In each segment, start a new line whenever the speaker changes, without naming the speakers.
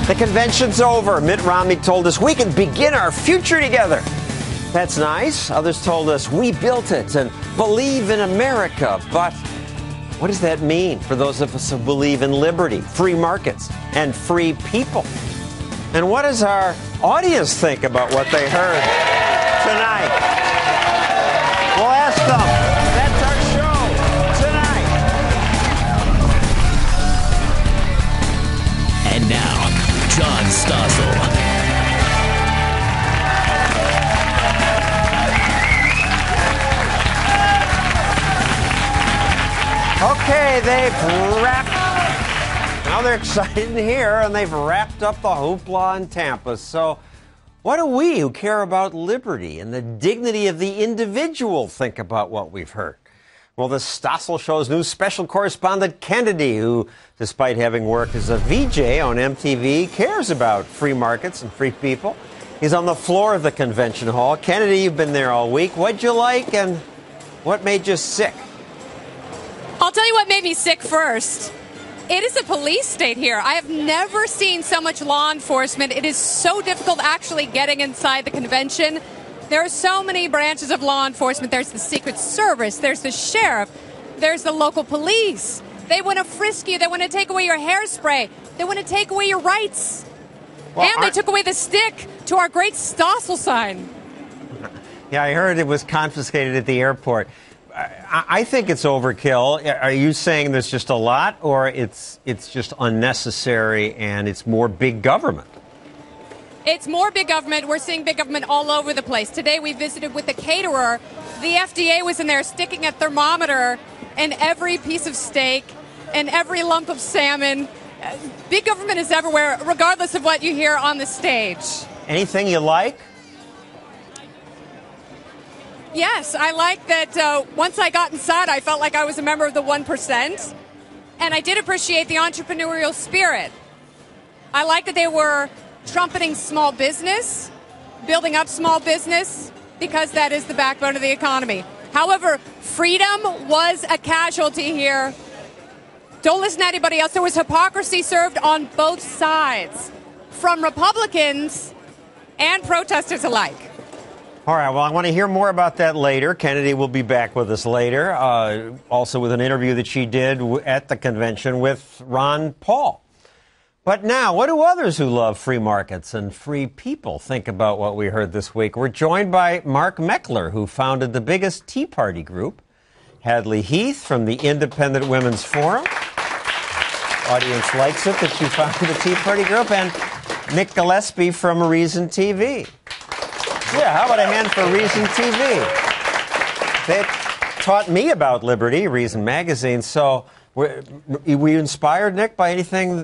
The convention's over. Mitt Romney told us we can begin our future together. That's nice. Others told us we built it and believe in America. But what does that mean for those of us who believe in liberty, free markets, and free people? And what does our audience think about what they heard tonight? We'll ask them. That's our show tonight.
And now, John Stossel.
Okay, now they're excited in here, and they've wrapped up the hoopla in Tampa. So what do we who care about liberty and the dignity of the individual think about what we've heard? Well, the Stossel Show's new special correspondent Kennedy, who, despite having worked as a VJ on MTV, cares about free markets and free people. He's on the floor of the convention hall. Kennedy, you've been there all week. What'd you like, and what made you sick?
I'll tell you what made me sick first. It is a police state here. I have never seen so much law enforcement. It is so difficult actually getting inside the convention. There are so many branches of law enforcement. There's the Secret Service. There's the sheriff. There's the local police. They want to frisk you. They want to take away your hairspray. They want to take away your rights. Well, and they took away the stick to our great Stossel sign.
Yeah, I heard it was confiscated at the airport. I think it's overkill. Are you saying there's just a lot, or it's just unnecessary and it's more big government?
It's more big government. We're seeing big government all over the place. Today we visited with the caterer. The FDA was in there sticking a thermometer in every piece of steak and every lump of salmon. Big government is everywhere, regardless of what you hear on the stage. Anything you like? Yes, I like that once I got inside, I felt like I was a member of the 1%. And I did appreciate the entrepreneurial spirit. I like that they were trumpeting small business, building up small business, because that is the backbone of the economy. However, freedom was a casualty here. Don't listen to anybody else. There was hypocrisy served on both sides, from Republicans and protesters alike.
All right, well, I want to hear more about that later. Kennedy will be back with us later, also with an interview that she did at the convention with Ron Paul. But now, what do others who love free markets and free people think about what we heard this week? We're joined by Mark Meckler, who founded the biggest Tea Party group, Hadley Heath from the Independent Women's Forum. Audience likes it that you founded the Tea Party group, and Nick Gillespie from Reason TV. Yeah, how about a hand for Reason TV? They taught me about liberty, Reason Magazine. So were you inspired, Nick, by anything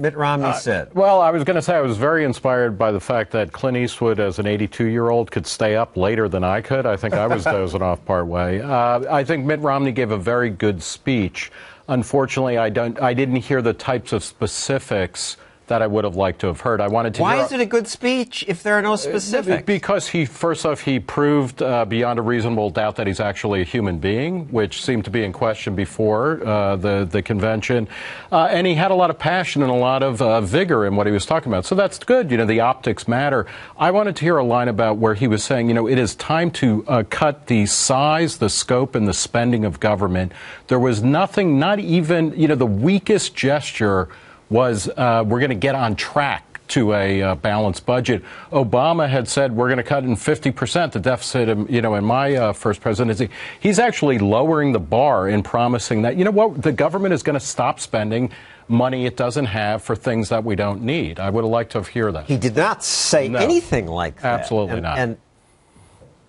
Mitt Romney said?
Well, I was going to say I was very inspired by the fact that Clint Eastwood, as an 82-year-old, could stay up later than I could. I think I was dozing off part way. I think Mitt Romney gave a very good speech. Unfortunately, I didn't hear the types of specifics that I would have liked to have heard. I wanted to.
Why is it a good speech if there are no specifics?
Because first off, he proved beyond a reasonable doubt that he's actually a human being, which seemed to be in question before the convention. And he had a lot of passion and a lot of vigor in what he was talking about. So that's good. You know, the optics matter. I wanted to hear a line about where he was saying, you know, it is time to cut the size, the scope, and the spending of government. There was nothing, not even, you know, the weakest gesture was we're going to get on track to a balanced budget. Obama had said we're going to cut in 50% the deficit, you know, in my first presidency. He's actually lowering the bar in promising that, you know what, the government is going to stop spending money it doesn't have for things that we don't need. I would have liked to hear that.
He did not say anything like that.
Absolutely not.
And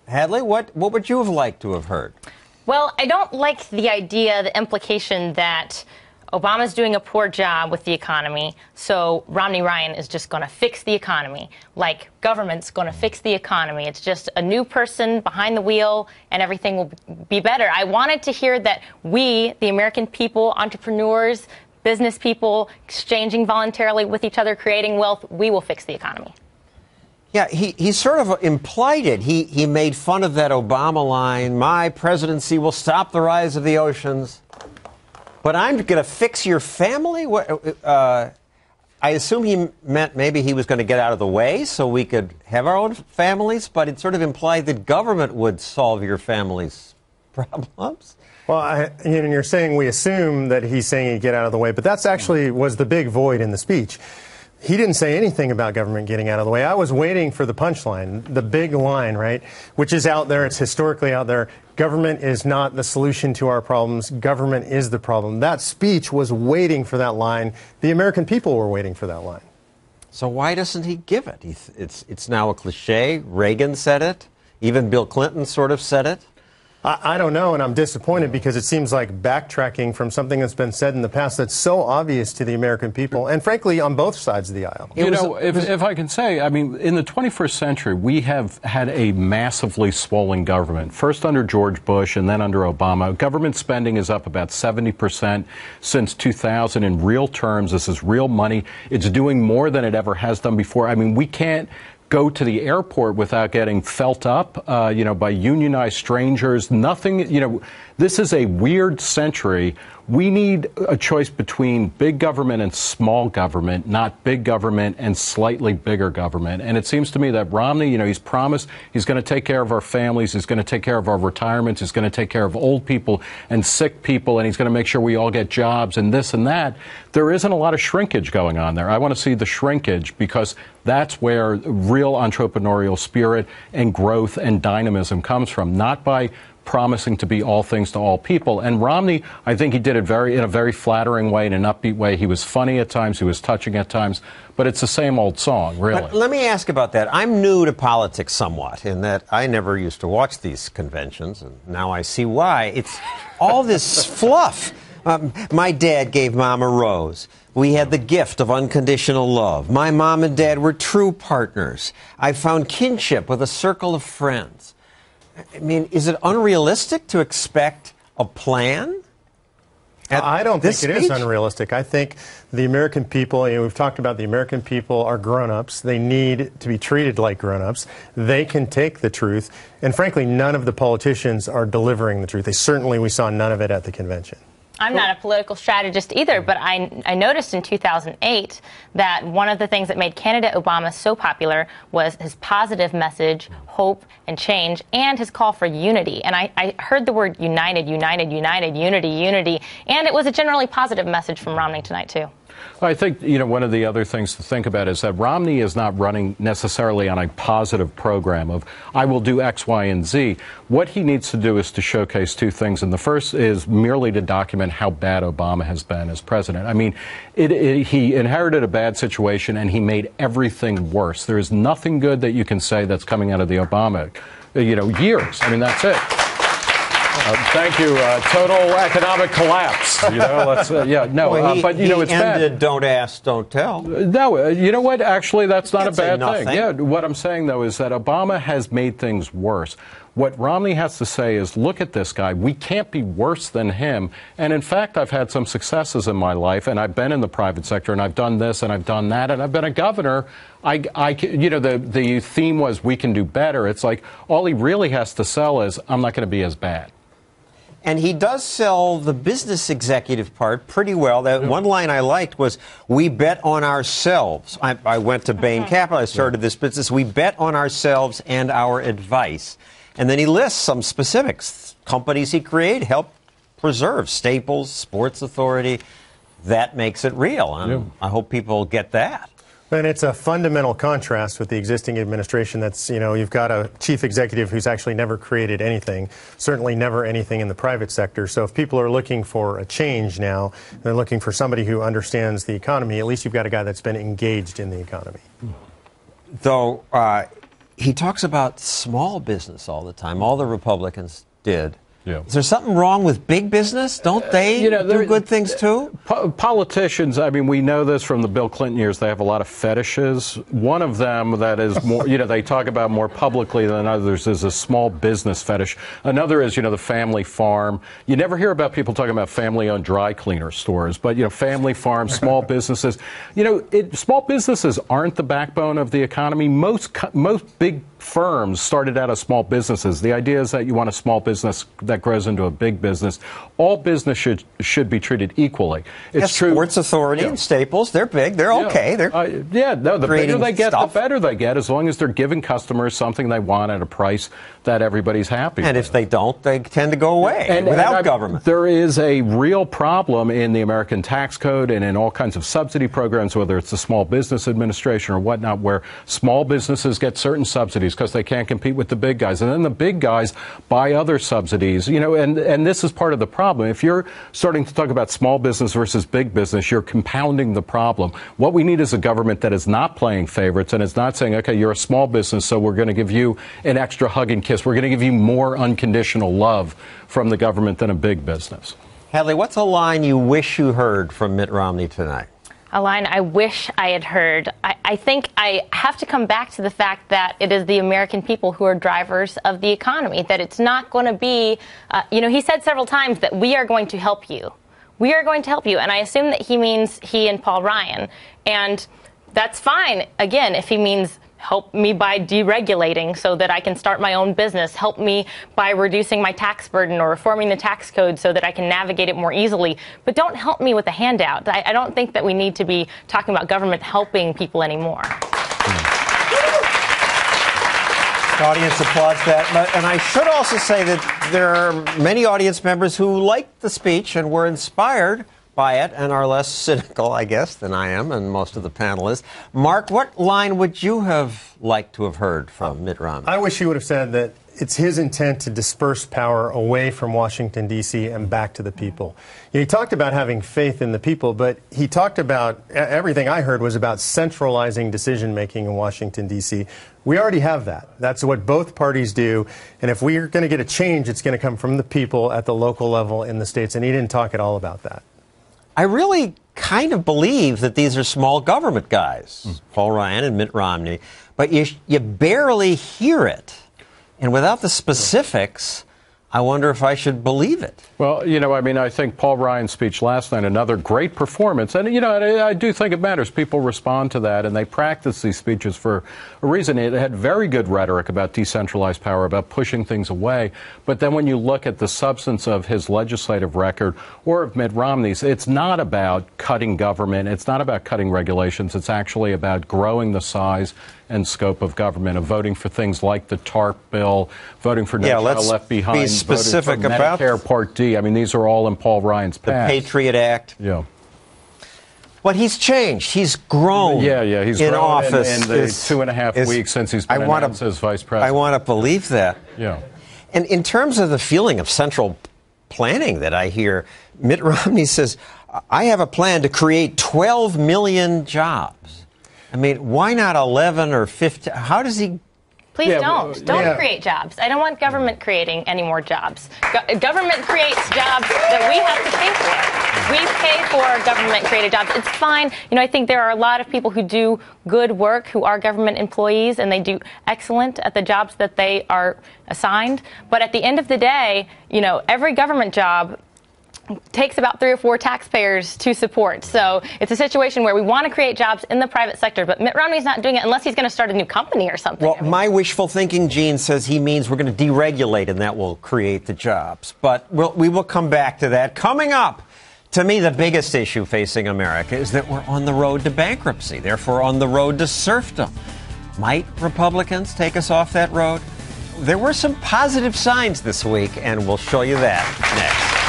Hadley, what would you have liked to have heard?
Well, I don't like the idea, the implication that Obama's doing a poor job with the economy, so Romney Ryan is just going to fix the economy. Like, government's going to fix the economy. It's just a new person behind the wheel, and everything will be better. I wanted to hear that we, the American people, entrepreneurs, business people, exchanging voluntarily with each other, creating wealth, we will fix the economy.
Yeah, he sort of implied it. He made fun of that Obama line, my presidency will stop the rise of the oceans. But I'm going to fix your family? I assume he meant maybe he was going to get out of the way so we could have our own families, but it sort of implied that government would solve your family's problems.
Well, you're saying we assume that he's saying he'd get out of the way, but that's actually was the big void in the speech. He didn't say anything about government getting out of the way. I was waiting for the punchline, the big line, right, which is out there. It's historically out there. Government is not the solution to our problems. Government is the problem. That speech was waiting for that line. The American people were waiting for that line.
So why doesn't he give it? It's now a cliche. Reagan said it. Even Bill Clinton sort of said it.
I don't know, and I'm disappointed because it seems like backtracking from something that's been said in the past that's so obvious to the American people, and frankly, on both sides of the aisle.
If I can say, I mean, in the 21st century, we have had a massively swollen government. First under George Bush and then under Obama. Government spending is up about 70% since 2000 in real terms. This is real money. It's doing more than it ever has done before. I mean, we can't go to the airport without getting felt up, by unionized strangers. Nothing, this is a weird century. We need a choice between big government and small government, not big government and slightly bigger government. And it seems to me that Romney, he's promised he's going to take care of our families, he's going to take care of our retirements, he's going to take care of old people and sick people, and he's going to make sure we all get jobs and this and that. There isn't a lot of shrinkage going on there. I want to see the shrinkage because that's where real entrepreneurial spirit and growth and dynamism comes from, not by promising to be all things to all people. And Romney, I think he did it in a very flattering way, in an upbeat way. He was funny at times, he was touching at times, but it's the same old song, really.
But let me ask about that. I'm new to politics somewhat in that I never used to watch these conventions, and now I see why. It's all this fluff. My dad gave Mom a rose. We had the gift of unconditional love. My mom and dad were true partners. I found kinship with a circle of friends. I mean, is it unrealistic to expect a plan?
I don't think it is unrealistic. I think the American people, we've talked about the American people are grown-ups. They need to be treated like grown-ups. They can take the truth. And frankly, none of the politicians are delivering the truth. We saw none of it at the convention.
I'm not a political strategist either, but I noticed in 2008 that one of the things that made candidate Obama so popular was his positive message, hope, and change, and his call for unity. And I heard the word united, united, united, unity, unity, and it was a generally positive message from Romney tonight, too.
I think, one of the other things to think about is that Romney is not running necessarily on a positive program of, I will do X, Y, and Z. What he needs to do is to showcase two things. And the first is merely to document how bad Obama has been as president. I mean, he inherited a bad situation and he made everything worse. There is nothing good that you can say that's coming out of the Obama, years. I mean, that's it. Thank you. Total economic collapse.
But
it's
ended,
bad.
Don't ask, don't tell.
No, you know what? Actually, that's not a bad
thing.
Yeah, what I'm saying, though, is that Obama has made things worse. What Romney has to say is, look at this guy. We can't be worse than him. And in fact, I've had some successes in my life, and I've been in the private sector, and I've done this, and I've done that, and I've been a governor. The theme was we can do better. It's like all he really has to sell is I'm not going to be as bad.
And he does sell the business executive part pretty well. That one line I liked was, we bet on ourselves. I went to Bain Capital. I started this business. We bet on ourselves and our advice. And then he lists some specifics. Companies he created help preserve. Staples, Sports Authority. That makes it real. And I hope people get that.
And it's a fundamental contrast with the existing administration that's, you've got a chief executive who's actually never created anything, certainly never anything in the private sector. So if people are looking for a change now, they're looking for somebody who understands the economy, at least you've got a guy that's been engaged in the economy.
Though he talks about small business all the time. All the Republicans did.
Yeah.
Is there something wrong with big business? Don't they do good things too?
Politicians, I mean, we know this from the Bill Clinton years. They have a lot of fetishes. One of them that is more, they talk about more publicly than others is a small business fetish. Another is, the family farm. You never hear about people talking about family-owned dry cleaner stores, but, family farms, small businesses. Small businesses aren't the backbone of the economy. Most big firms started out as small businesses. The idea is that you want a small business that grows into a big business. All business should be treated equally. It's true.
Sports Authority and Staples, they're big. They're okay. They're
the bigger they get, the better they get, as long as they're giving customers something they want at a price that everybody's happy with.
And if they don't, they tend to go away without government.
There is a real problem in the American tax code and in all kinds of subsidy programs, whether it's the Small Business Administration or whatnot, where small businesses get certain subsidies because they can't compete with the big guys. And then the big guys buy other subsidies, and this is part of the problem. If you're starting to talk about small business versus big business, you're compounding the problem. What we need is a government that is not playing favorites and is not saying, okay, you're a small business, so we're going to give you an extra hug and kiss. We're going to give you more unconditional love from the government than a big business.
Hadley, what's a line you wish you heard from Mitt Romney tonight?
A line I wish I had heard. I think I have to come back to the fact that it is the American people who are drivers of the economy, that it's not going to be, he said several times that we are going to help you. We are going to help you. And I assume that he means he and Paul Ryan. And that's fine, again, if he means help me by deregulating so that I can start my own business, help me by reducing my tax burden or reforming the tax code so that I can navigate it more easily. But don't help me with a handout. I don't think that we need to be talking about government helping people anymore.
The audience applauds that. And I should also say that there are many audience members who liked the speech and were inspired by it and are less cynical, I guess, than I am and most of the panelists. Mark, what line would you have liked to have heard from Mitt Romney?
I wish he would have said that it's his intent to disperse power away from Washington, D.C. and back to the people. He talked about having faith in the people, but he talked about, everything I heard was about centralizing decision-making in Washington, D.C. We already have that. That's what both parties do. And if we're going to get a change, it's going to come from the people at the local level in the states. And he didn't talk at all about that.
I really kind of believe that these are small government guys, Paul Ryan and Mitt Romney, but you barely hear it. And without the specifics, I wonder if I should believe it.
Well, I think Paul Ryan's speech last night, another great performance. And, I do think it matters. People respond to that, and they practice these speeches for a reason. It had very good rhetoric about decentralized power, about pushing things away. But then when you look at the substance of his legislative record or of Mitt Romney's, it's not about cutting government. It's not about cutting regulations. It's actually about growing the size and scope of government, of voting for things like the TARP bill, voting for No Child Left Behind,
be specific
voting for
about
Medicare Part D. I mean, these are all in Paul Ryan's past.
The Patriot Act.
Yeah.
But he's changed. He's grown.
Yeah, he's
in
grown
office
in the 2.5 weeks since he's been announced as vice president.
I want to believe that.
Yeah.
And in terms of the feeling of central planning that I hear, Mitt Romney says, I have a plan to create 12 million jobs. I mean, why not 11 or 15? How does he?
Please don't create jobs. I don't want government creating any more jobs. Government creates jobs that we have to pay for. We pay for government-created jobs. It's fine. I think there are a lot of people who do good work, who are government employees, and they do excellent at the jobs that they are assigned. But at the end of the day, every government job takes about 3 or 4 taxpayers to support. So it's a situation where we want to create jobs in the private sector, but Mitt Romney's not doing it unless he's going to start a new company or something.
Well, my wishful thinking, Gene, says he means we're going to deregulate and that will create the jobs. But we will come back to that. Coming up, to me, the biggest issue facing America is that we're on the road to bankruptcy, therefore on the road to serfdom. Might Republicans take us off that road? There were some positive signs this week, and we'll show you that next.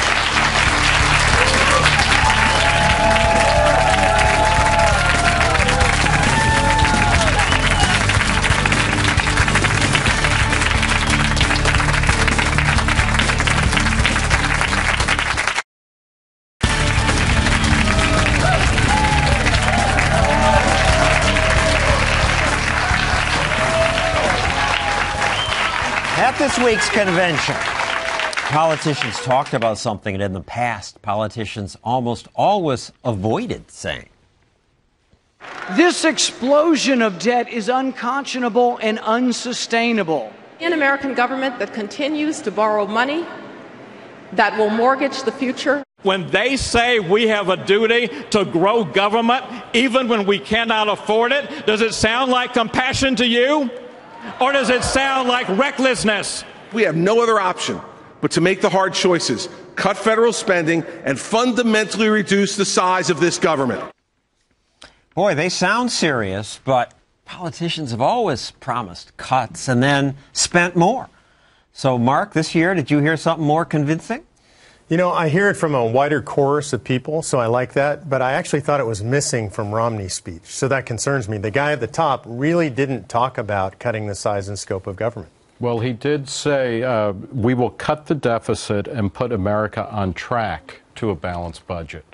At this week's convention, politicians talked about something that in the past politicians almost always avoided saying.
This explosion of debt is unconscionable and unsustainable.
An American government that continues to borrow money that will mortgage the future.
When they say we have a duty to grow government even when we cannot afford it, does it sound like compassion to you? Or does it sound like recklessness?
We have no other option but to make the hard choices, cut federal spending, and fundamentally reduce the size of this government.
Boy, they sound serious, but politicians have always promised cuts and then spent more. So, Mark, this year, did you hear something more convincing?
You know, I hear it from a wider chorus of people, so I like that. But I actually thought it was missing from Romney's speech. So that concerns me. The guy at the top really didn't talk about cutting the size and scope of government.
Well, he did say we will cut the deficit and put America on track to a balanced budget,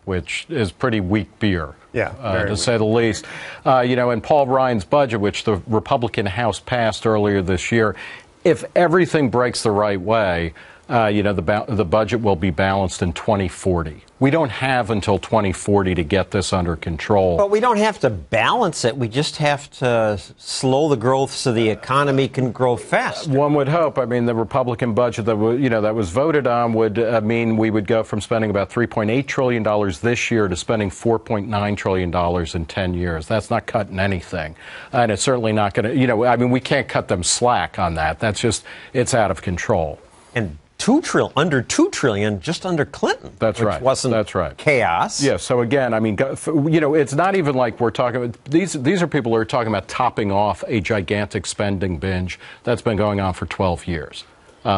which is pretty weak beer, to say the least. In Paul Ryan's budget, which the Republican House passed earlier this year, if everything breaks the right way, the budget will be balanced in 2040. We don't have until 2040 to get this under control.
But we don't have to balance it. We just have to slow the growth so the economy can grow fast.
One would hope. I mean, the Republican budget that was voted on would mean we would go from spending about $3.8 trillion this year to spending $4.9 trillion in 10 years. That's not cutting anything. And it's certainly not going to, we can't cut them slack on that. That's just, it's out of control.
And under $2 trillion just under Clinton.
That's right.
Which wasn't chaos.
Yeah. So again, it's not even like we're talking about these are people who are talking about topping off a gigantic spending binge that's been going on for 12 years.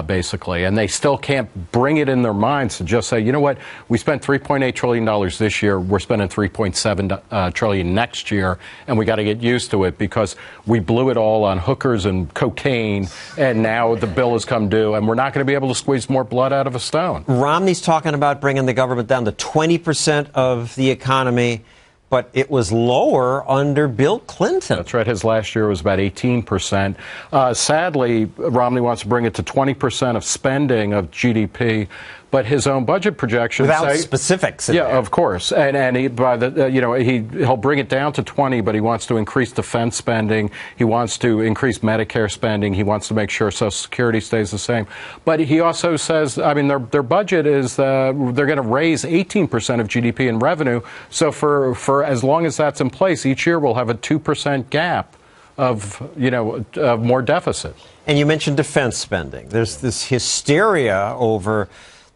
Basically, and they still can't bring it in their minds to just say, you know what, we spent $3.8 trillion this year, we're spending $3.7 trillion next year, and we got to get used to it because we blew it all on hookers and cocaine, and now the bill has come due, and we're not going to be able to squeeze more blood out of a stone.
Romney's talking about bringing the government down to 20% of the economy, but it was lower under Bill Clinton.
That's right. His last year was about 18%. Sadly, Romney wants to bring it to 20% of spending of GDP, but his own budget projections
without specifics.
Yeah, of course. And he'll bring it down to 20, but he wants to increase defense spending. He wants to increase Medicare spending. He wants to make sure Social Security stays the same. But he also says, their budget is they're going to raise 18% of GDP in revenue. So for as long as that's in place, each year we'll have a 2% gap of more deficit.
And you mentioned defense spending. There's this hysteria over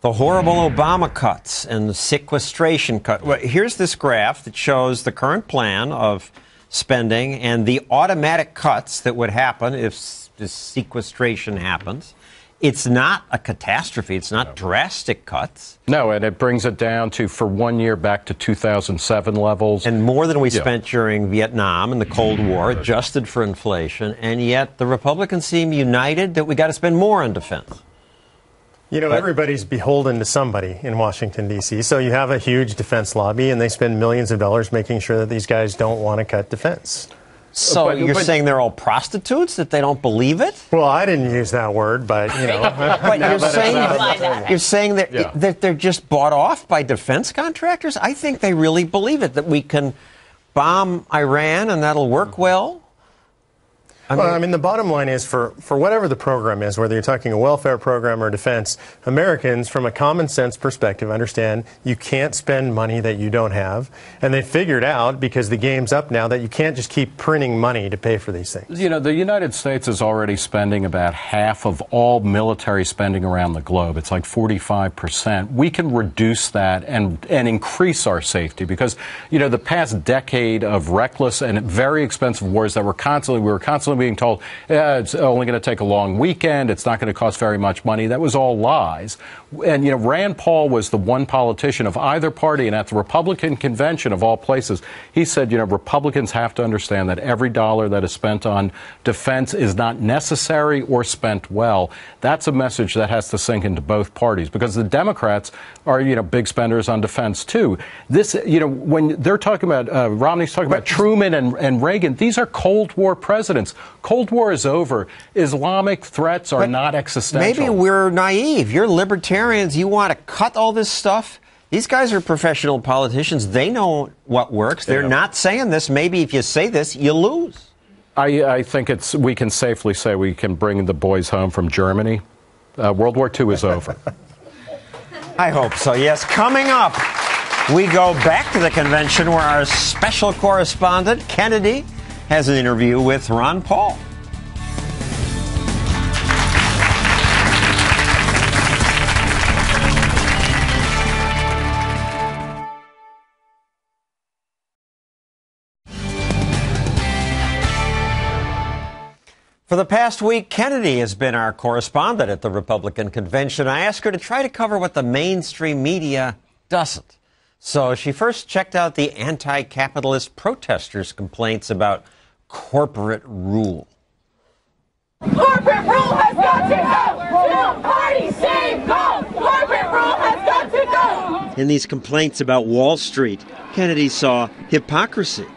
the horrible Obama cuts and the sequestration cut. Well, here's this graph that shows the current plan of spending and the automatic cuts that would happen if this sequestration happens. It's not a catastrophe. It's not drastic cuts.
No, and it brings it down to, for 1 year, back to 2007 levels.
And more than we spent during Vietnam and the Cold War, adjusted for inflation. And yet the Republicans seem united that we got to spend more on defense.
Everybody's beholden to somebody in Washington, D.C., so you have a huge defense lobby, and they spend millions of dollars making sure that these guys don't want to cut defense.
So you're saying they're all prostitutes, that they don't believe it?
Well, I didn't use that word, but,
But you're saying that they're just bought off by defense contractors? I think they really believe it, that we can bomb Iran and that'll work well.
The bottom line is for whatever the program is, whether you're talking a welfare program or defense, Americans, from a common sense perspective, understand you can't spend money that you don't have. And they figured out, because the game's up now, that you can't just keep printing money to pay for these things.
The United States is already spending about half of all military spending around the globe. It's like 45%. We can reduce that and increase our safety because, the past decade of reckless and very expensive wars that we were constantly being told it's only going to take a long weekend, it's not going to cost very much money. That was all lies. And, Rand Paul was the one politician of either party, and at the Republican convention of all places, he said, Republicans have to understand that every dollar that is spent on defense is not necessary or spent well. That's a message that has to sink into both parties because the Democrats are, big spenders on defense, too. This, when they're talking about, Romney's talking about Truman and Reagan, these are Cold War presidents. Cold War is over. Islamic threats are not existential.
Maybe we're naive. You're libertarians. You want to cut all this stuff. These guys are professional politicians. They know what works. They're not saying this. Maybe if you say this, you lose.
I think we can safely say we can bring the boys home from Germany. World War II is over.
I hope so, yes. Coming up, we go back to the convention where our special correspondent, Kennedy, has an interview with Ron Paul. For the past week, Kennedy has been our correspondent at the Republican convention. I asked her to try to cover what the mainstream media doesn't. So she first checked out the anti-capitalist protesters' complaints about corporate rule.
Corporate rule has got to go! Two party same goal! Corporate rule has got to go!
In these complaints about Wall Street, Kennedy saw hypocrisy.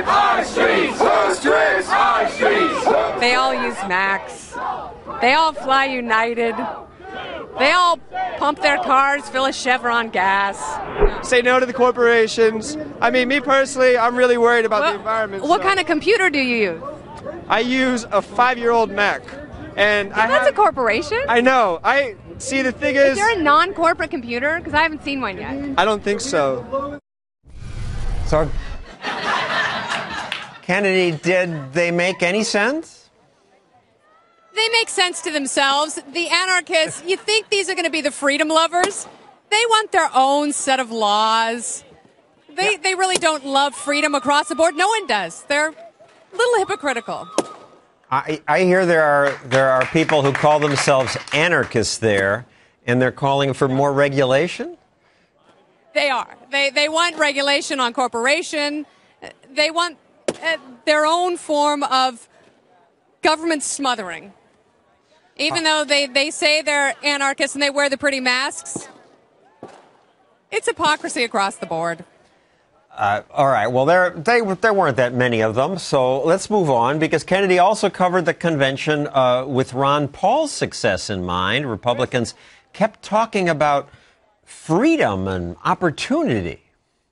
High streets! High streets! High streets!
They all use Max. They all fly United. They all pump their cars full of Chevron gas.
Say no to the corporations. I mean, me personally, I'm really worried about the environment.
What kind of computer do you use?
I use a 5-year-old Mac. And
that's a corporation?
I know. See, the thing is...
Is there a non-corporate computer? Because I haven't seen one yet.
I don't think so.
So, Kennedy, did they make any sense?
They make sense to themselves. The anarchists, you think these are going to be the freedom lovers? They want their own set of laws. They really don't love freedom across the board. No one does. They're a little hypocritical.
I hear there are people who call themselves anarchists there, and they're calling for more regulation?
They are. They want regulation on corporation. They want their own form of government smothering. Even though they say they're anarchists and they wear the pretty masks, it's hypocrisy across the board.
All right. Well, there weren't that many of them, so let's move on, because Kennedy also covered the convention with Ron Paul's success in mind. Republicans kept talking about freedom and opportunity.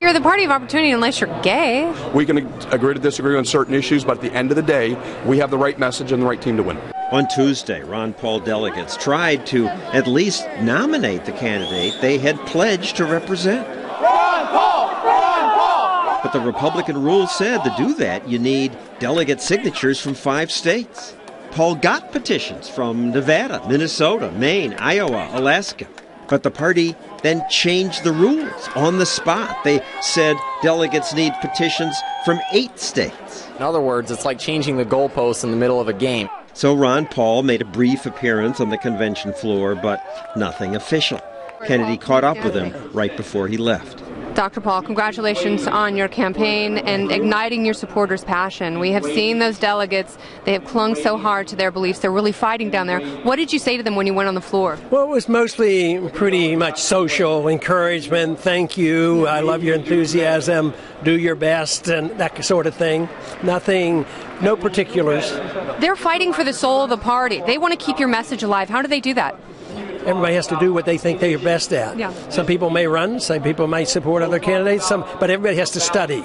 You're the party of opportunity unless you're gay.
We can agree to disagree on certain issues, but at the end of the day, we have the right message and the right team to win.
On Tuesday, Ron Paul delegates tried to at least nominate the candidate they had pledged to represent.
Ron Paul! Ron Paul!
But the Republican rules said to do that, you need delegate signatures from 5 states. Paul got petitions from Nevada, Minnesota, Maine, Iowa, Alaska. But the party then changed the rules on the spot. They said delegates need petitions from 8 states.
In other words, it's like changing the goalposts in the middle of a game.
So Ron Paul made a brief appearance on the convention floor, but nothing official. Kennedy caught up with him right before he left.
Dr. Paul, congratulations on your campaign and igniting your supporters' passion. We have seen those delegates. They have clung so hard to their beliefs. They're really fighting down there. What did you say to them when you went on the floor?
Well, it was mostly pretty much social encouragement. Thank you. I love your enthusiasm. Do your best and that sort of thing. Nothing, no particulars.
They're fighting for the soul of the party. They want to keep your message alive. How do they do that?
Everybody has to do what they think they're best at.
Yeah.
Some people may run, some people might support other candidates, but everybody has to study.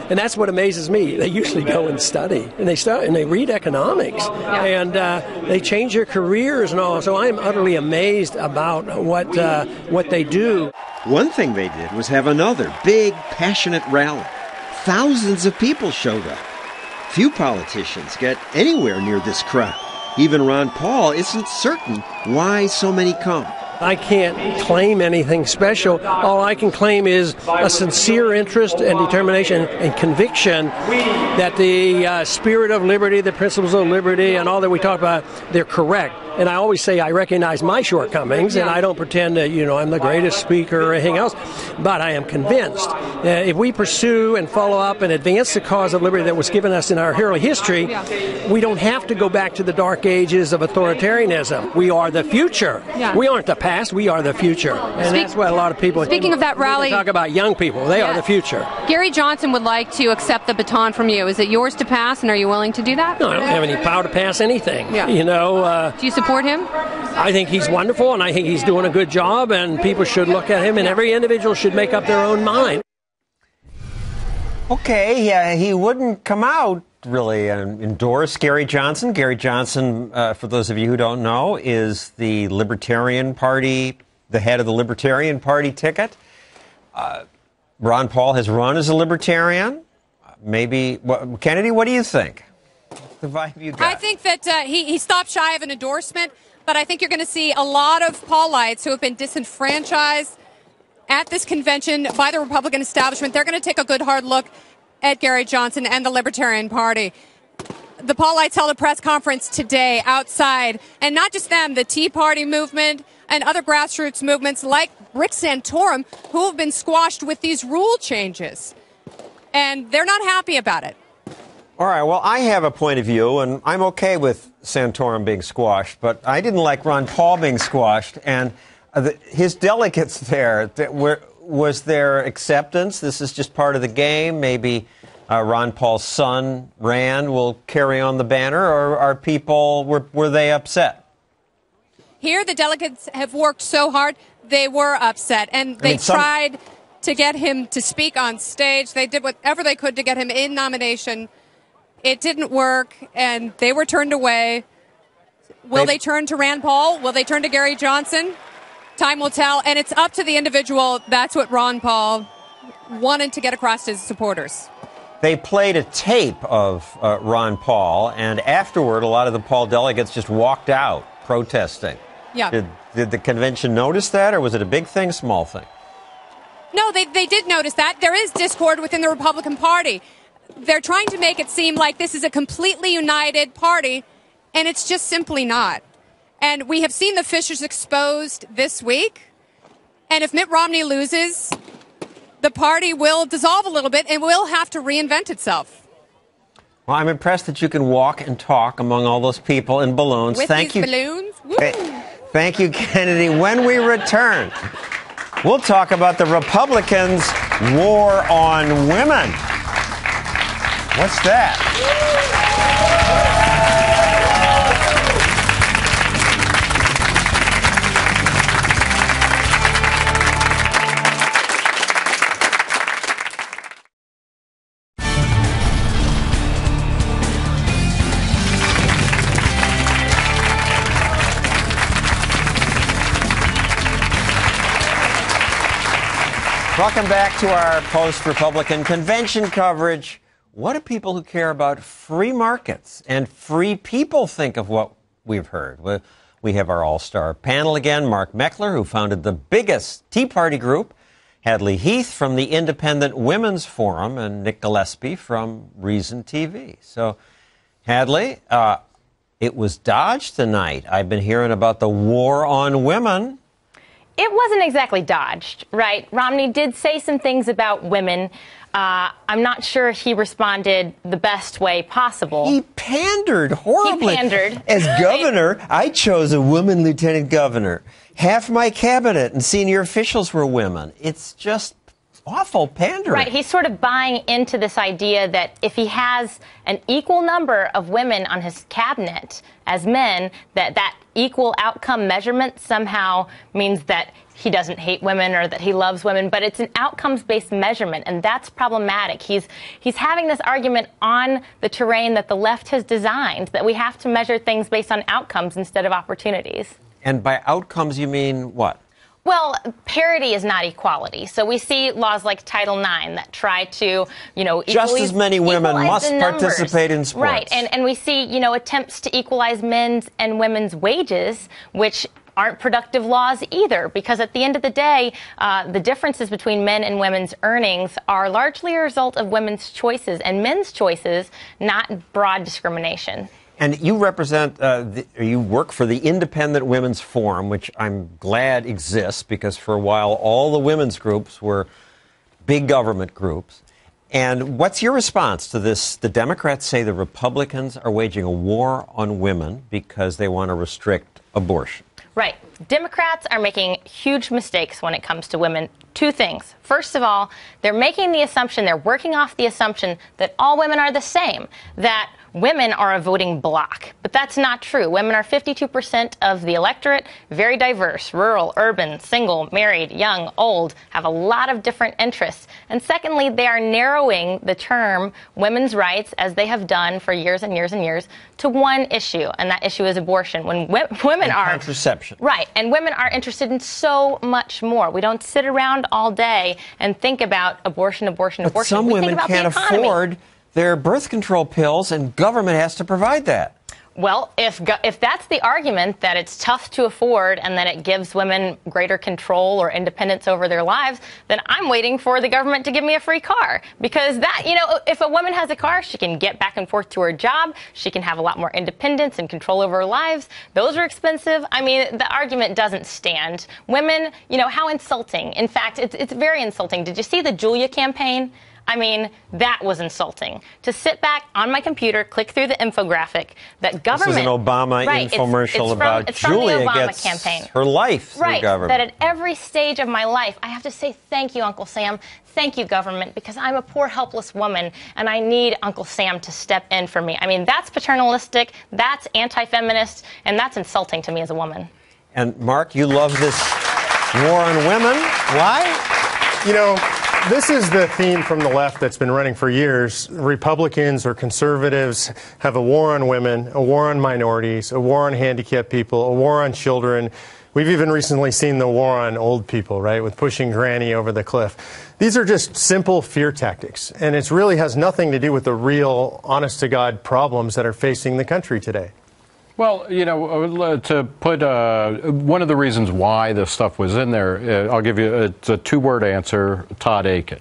And that's what amazes me. They usually go and study, and they read economics, and they change their careers and all. So I'm utterly amazed about what they do.
One thing they did was have another big, passionate rally. Thousands of people showed up. Few politicians get anywhere near this crowd. Even Ron Paul isn't certain why so many come.
I can't claim anything special. All I can claim is a sincere interest and determination and conviction that the spirit of liberty, the principles of liberty, and all that we talk about, they're correct. And I always say I recognize my shortcomings, and I don't pretend that, I'm the greatest speaker or anything else, but I am convinced that if we pursue and follow up and advance the cause of liberty that was given us in our early history, we don't have to go back to the dark ages of authoritarianism. We are the future.
Yeah.
We aren't the past, we are the future. And that's what a lot of people...
Speaking of that rally...
talk about young people, they are the future.
Gary Johnson would like to accept the baton from you. Is it yours to pass, and are you willing to do that?
No, I don't have any power to pass anything.
Yeah.
Do
you support him?
I think he's wonderful, and I think he's doing a good job, and people should look at him, and every individual should make up their own mind.
Okay, he wouldn't come out really endorse Gary Johnson. Gary Johnson, for those of you who don't know, is the Libertarian Party, the head of the Libertarian Party ticket. Ron Paul has run as a Libertarian. Kennedy, what do you think? The vibe you got?
I think that he stopped shy of an endorsement, but I think you're going to see a lot of Paulites who have been disenfranchised at this convention by the Republican establishment. They're going to take a good hard look at Gary Johnson and the Libertarian Party. the Paulites held a press conference today outside, and not just them, the Tea Party movement and other grassroots movements like Rick Santorum, who have been squashed with these rule changes. And they're not happy about it.
All right, well, I have a point of view, and I'm okay with Santorum being squashed, but I didn't like Ron Paul being squashed, and his delegates there, was there acceptance? This is just part of the game. Maybe Ron Paul's son, Rand, will carry on the banner, or are people, were they upset?
Here, the delegates have worked so hard, they were upset, and they tried to get him to speak on stage. They did whatever they could to get him in nomination. It didn't work, and they were turned away. Will they turn to Rand Paul? Will they turn to Gary Johnson? Time will tell, and it's up to the individual. That's what Ron Paul wanted to get across to his supporters.
They played a tape of Ron Paul, and afterward, a lot of the Paul delegates just walked out protesting.
Yeah.
Did the convention notice that, or was it a big thing, small thing?
No, they did notice that. There is discord within the Republican Party. They're trying to make it seem like this is a completely united party, and it's just simply not. And we have seen the fissures exposed this week. And if Mitt Romney loses, the party will dissolve a little bit and will have to reinvent itself.
Well, I'm impressed that you can walk and talk among all those people in balloons.
With
Thank
these
you.
Balloons? Woo.
Thank you, Kennedy. When we return, we'll talk about the Republicans' war on women. What's that? Welcome back to our post-Republican convention coverage. What do people who care about free markets and free people think of what we've heard? We have our all-star panel again, Mark Meckler, who founded the biggest Tea Party group, Hadley Heath from the Independent Women's Forum, and Nick Gillespie from Reason TV. So, Hadley, it was dodged tonight. I've been hearing about the war on women.
It wasn't exactly dodged, right? Romney did say some things about women. I'm not sure he responded the best way possible.
He pandered horribly.
He pandered.
As governor, I chose a woman lieutenant governor. Half my cabinet and senior officials were women. It's just awful pandering.
Right. He's sort of buying into this idea that if he has an equal number of women on his cabinet as men, that equal outcome measurement somehow means that he doesn't hate women or that he loves women, but it's an outcomes-based measurement, and that's problematic. He's having this argument on the terrain that the left has designed, that we have to measure things based on outcomes instead of opportunities.
And by outcomes, you mean what?
Well, parity is not equality. So we see laws like Title IX that try to,
just as many women must participate in sports.
Right. And we see, attempts to equalize men's and women's wages, which aren't productive laws either, because at the end of the day, the differences between men and women's earnings are largely a result of women's choices and men's choices, not broad discrimination.
And you represent, you work for the Independent Women's Forum, which I'm glad exists, because for a while all the women's groups were big government groups. And what's your response to this? The Democrats say the Republicans are waging a war on women because they want to restrict abortion.
Right. Democrats are making huge mistakes when it comes to women. Two things. First of all, they're working off the assumption that all women are the same, that women are a voting bloc. But that's not true. Women are 52% of the electorate, very diverse, rural, urban, single, married, young, old, have a lot of different interests. And secondly, they are narrowing the term women's rights, as they have done for years and years and years, to one issue, and that issue is abortion. When women are
contraception.
Right, and women are interested in so much more. We don't sit around all day and think about abortion.
But some women can't afford their birth control pills, and government has to provide that.
Well, if that's the argument, that it's tough to afford and that it gives women greater control or independence over their lives, then I'm waiting for the government to give me a free car. Because that, if a woman has a car, she can get back and forth to her job. She can have a lot more independence and control over her lives. Those are expensive. I mean, the argument doesn't stand. Women, how insulting. In fact, it's very insulting. Did you see the Julia campaign? I mean, that was insulting. To sit back on my computer, click through the infographic that government...
This is an Obama infomercial about Julia gets campaign. Her life through government.
That at every stage of my life, I have to say thank you, Uncle Sam. Thank you, government, because I'm a poor, helpless woman, and I need Uncle Sam to step in for me. I mean, that's paternalistic, that's anti-feminist, and that's insulting to me as a woman.
And, Mark, you love this war on women. Why?
This is the theme from the left that's been running for years. Republicans or conservatives have a war on women, a war on minorities, a war on handicapped people, a war on children. We've even recently seen the war on old people, right, with pushing Granny over the cliff. These are just simple fear tactics, and it really has nothing to do with the real, honest-to-God problems that are facing the country today.
Well, to put one of the reasons why this stuff was in there, I'll give you it's a two-word answer, Todd Aiken.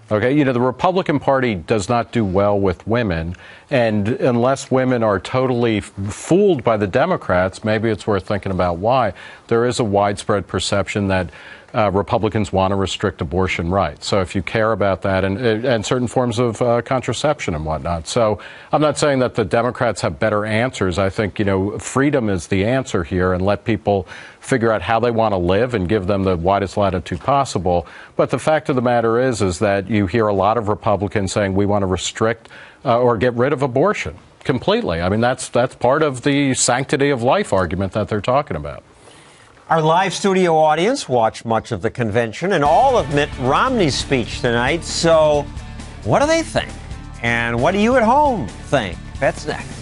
Okay, the Republican Party does not do well with women, and unless women are totally fooled by the Democrats, maybe it's worth thinking about why. There is a widespread perception that Republicans want to restrict abortion rights. So if you care about that and certain forms of contraception and whatnot. So I'm not saying that the Democrats have better answers. I think, freedom is the answer here, and let people figure out how they want to live and give them the widest latitude possible. But the fact of the matter is that you hear a lot of Republicans saying we want to restrict or get rid of abortion completely. I mean, that's part of the sanctity of life argument that they're talking about.
Our live studio audience watched much of the convention and all of Mitt Romney's speech tonight. So what do they think? And what do you at home think? That's next.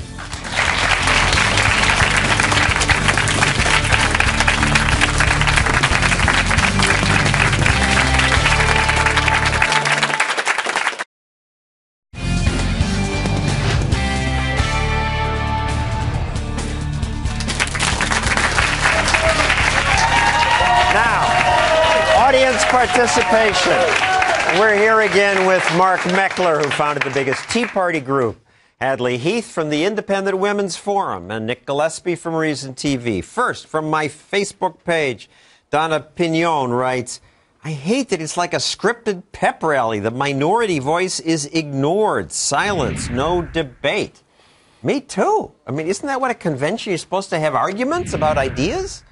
Participation. We're here again with Mark Meckler, who founded the biggest Tea Party group, Hadley Heath from the Independent Women's Forum, and Nick Gillespie from Reason TV. First, from my Facebook page, Donna Pignon writes, I hate that it's like a scripted pep rally. The minority voice is ignored. Silence, no debate. Me too. I mean, isn't that what a convention, you're supposed to have arguments about ideas?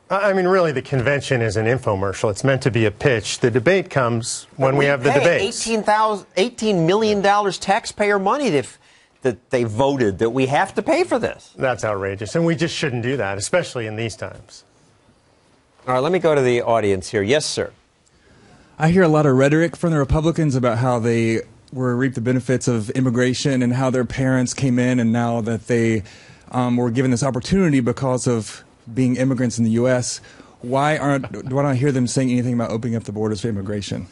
I mean, really, the convention is an infomercial. It's meant to be a pitch. The debate comes when we have the debates.
$18 million taxpayer money that they voted that we have to pay for this.
That's outrageous, and we just shouldn't do that, especially in these times.
All right, let me go to the audience here. Yes, sir.
I hear a lot of rhetoric from the Republicans about how they reaped the benefits of immigration and how their parents came in, and now that they were given this opportunity because of being immigrants in the U.S., do I not hear them saying anything about opening up the borders for immigration?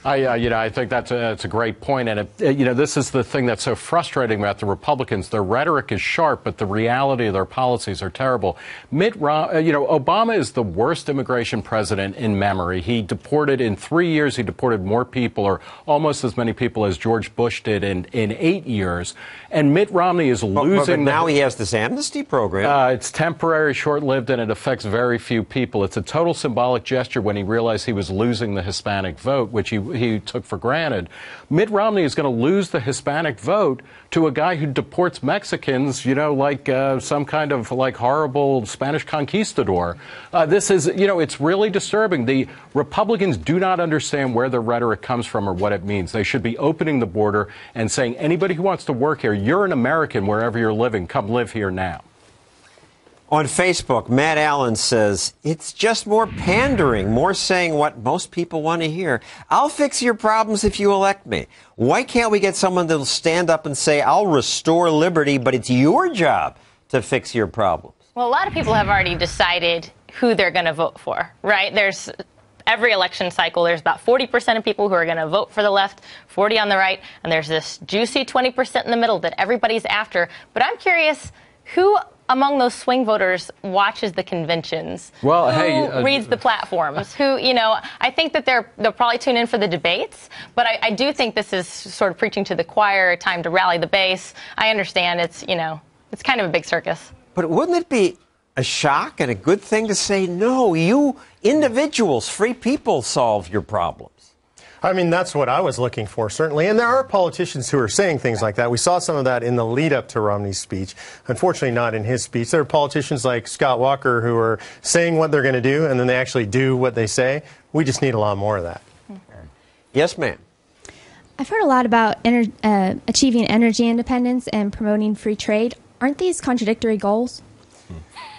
I think that's a great point, and this is the thing that's so frustrating about the Republicans. Their rhetoric is sharp, but the reality of their policies are terrible. Obama is the worst immigration president in memory. He deported in 3 years. He deported more people, or almost as many people, as George Bush did in 8 years. And Mitt Romney is losing.
But now he has this amnesty program.
It's temporary, short-lived, and it affects very few people. It's a total symbolic gesture when he realized he was losing the Hispanic vote, which he took for granted. Mitt Romney is going to lose the Hispanic vote to a guy who deports Mexicans, like some kind of horrible Spanish conquistador. This is, it's really disturbing. The Republicans do not understand where the rhetoric comes from or what it means. They should be opening the border and saying, anybody who wants to work here, you're an American wherever you're living, come live here now.
On Facebook, Matt Allen says, it's just more pandering, more saying what most people want to hear. I'll fix your problems if you elect me. Why can't we get someone that'll stand up and say, I'll restore liberty, but it's your job to fix your problems?
Well, a lot of people have already decided who they're going to vote for, right? Every election cycle, there's about 40% of people who are going to vote for the left, 40 on the right, and there's this juicy 20% in the middle that everybody's after. But I'm curious, who among those swing voters watches the conventions?
Well,
who reads the platforms? Who, I think that they'll probably tune in for the debates, but I do think this is sort of preaching to the choir, time to rally the base. I understand it's kind of a big circus.
But wouldn't it be a shock and a good thing to say, no, you individuals, free people, solve your problems?
I mean, that's what I was looking for, certainly. And there are politicians who are saying things like that. We saw some of that in the lead up to Romney's speech. Unfortunately, not in his speech. There are politicians like Scott Walker who are saying what they're going to do, and then they actually do what they say. We just need a lot more of that.
Yes, ma'am.
I've heard a lot about achieving energy independence and promoting free trade. Aren't these contradictory goals?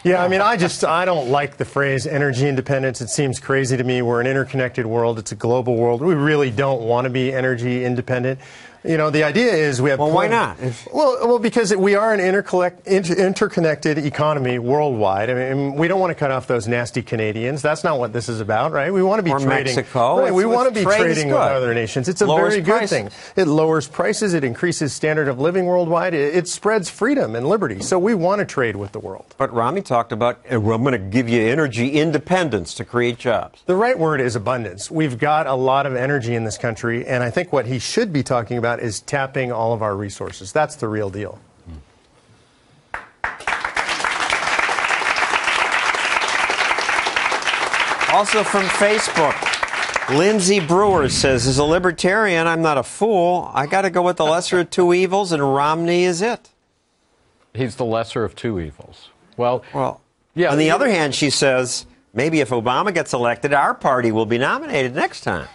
Yeah, I mean, I don't like the phrase energy independence. It seems crazy to me. We're an interconnected world. It's a global world. We really don't want to be energy independent. The idea is we have...
Well, why not?
Well, because we are an interconnected economy worldwide. I mean, we don't want to cut off those nasty Canadians. That's not what this is about, right? We want to be trading...
Mexico.
Right, we want to be trading with other nations. It's a very good thing. It lowers prices. It increases standard of living worldwide. It spreads freedom and liberty. So we want to trade with the world.
But Romney talked about, I'm going to give you energy independence to create jobs.
The right word is abundance. We've got a lot of energy in this country, and I think what he should be talking about is tapping all of our resources. That's the real deal.
Also from Facebook, Lindsay Brewer says, as a libertarian, I'm not a fool. I got to go with the lesser of two evils, and Romney is it.
He's the lesser of two evils. Well,
yeah. On the other hand, she says, maybe if Obama gets elected, our party will be nominated next time.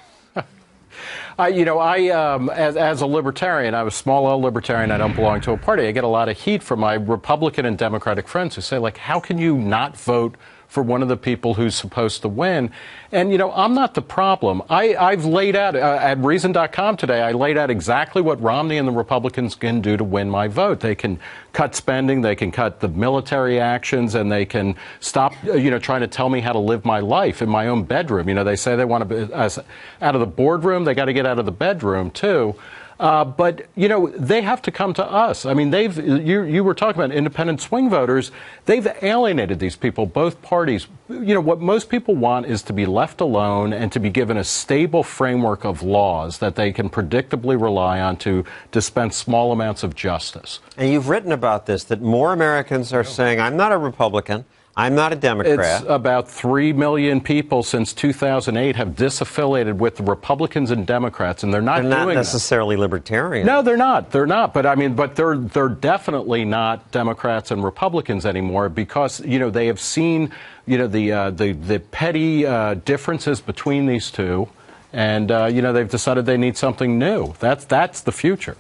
As a libertarian, I'm a small L libertarian. I don't belong to a party. I get a lot of heat from my Republican and Democratic friends who say, like, how can you not vote for one of the people who's supposed to win? And, I'm not the problem. I've laid out at Reason.com today, I laid out exactly what Romney and the Republicans can do to win my vote. They can cut spending, they can cut the military actions, and they can stop, trying to tell me how to live my life in my own bedroom. They say they want to be out of the boardroom. They got to get out of the bedroom, too. But, they have to come to us. I mean, you were talking about independent swing voters. They've alienated these people, both parties. What most people want is to be left alone and to be given a stable framework of laws that they can predictably rely on to dispense small amounts of justice.
And you've written about this, that more Americans are saying, I'm not a Republican. I'm not a Democrat.
It's about 3 million people since 2008 have disaffiliated with the Republicans and Democrats, and they're not
necessarily libertarian.
No, they're not. They're not. But I mean, they're definitely not Democrats and Republicans anymore because they have seen the petty differences between these two, and they've decided they need something new. That's the future.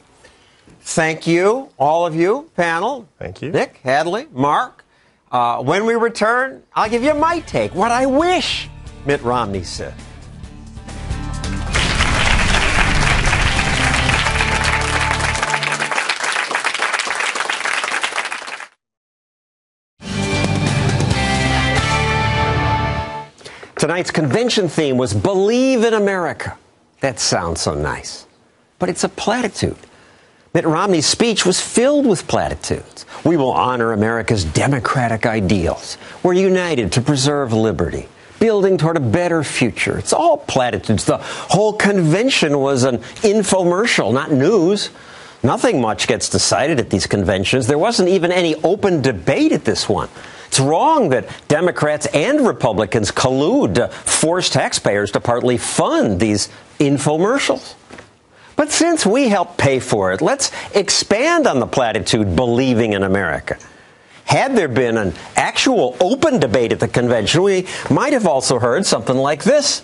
Thank you, all of you, panel.
Thank you,
Nick, Hadley, Mark. When we return, I'll give you my take, what I wish Mitt Romney said. Tonight's convention theme was Believe in America. That sounds so nice, but it's a platitude. Mitt Romney's speech was filled with platitudes. We will honor America's democratic ideals. We're united to preserve liberty, building toward a better future. It's all platitudes. The whole convention was an infomercial, not news. Nothing much gets decided at these conventions. There wasn't even any open debate at this one. It's wrong that Democrats and Republicans collude to force taxpayers to partly fund these infomercials. But since we helped pay for it, let's expand on the platitude believing in America. Had there been an actual open debate at the convention, we might have also heard something like this.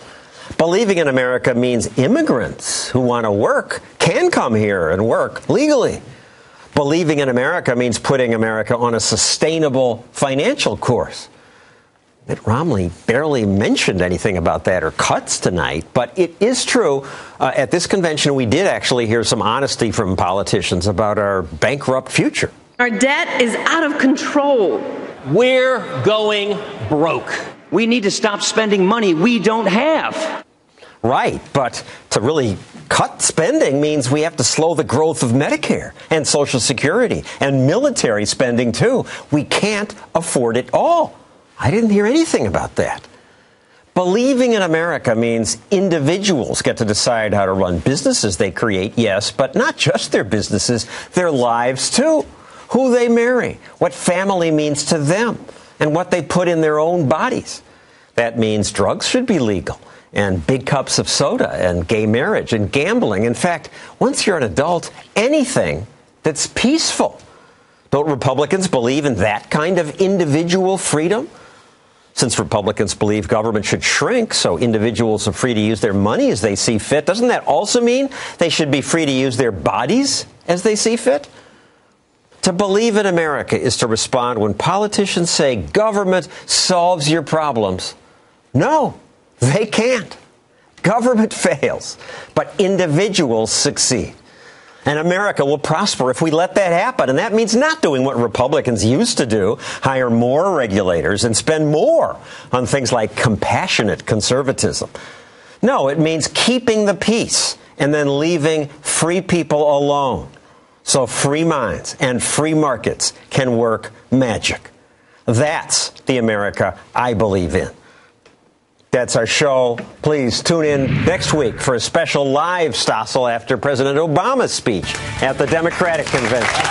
Believing in America means immigrants who want to work can come here and work legally. Believing in America means putting America on a sustainable financial course. Mitt Romney barely mentioned anything about that or cuts tonight, but it is true. At this convention, we did actually hear some honesty from politicians about our bankrupt future.
Our debt is out of control.
We're going broke. We need to stop spending money we don't have.
Right, but to really Cut spending means we have to slow the growth of Medicare and Social Security and military spending, too. We can't afford it all. I didn't hear anything about that. Believing in America means individuals get to decide how to run businesses they create, yes, but not just their businesses, their lives, too. Who they marry, what family means to them, and what they put in their own bodies. That means drugs should be legal, and big cups of soda, and gay marriage, and gambling. In fact, once you're an adult, anything that's peaceful. Don't Republicans believe in that kind of individual freedom? Since Republicans believe government should shrink so individuals are free to use their money as they see fit, doesn't that also mean they should be free to use their bodies as they see fit? To believe in America is to respond when politicians say government solves your problems. No, they can't. Government fails, but individuals succeed. And America will prosper if we let that happen. And that means not doing what Republicans used to do, hire more regulators and spend more on things like compassionate conservatism. No, it means keeping the peace and then leaving free people alone so free minds and free markets can work magic. That's the America I believe in. That's our show. Please tune in next week for a special live Stossel after President Obama's speech at the Democratic Convention.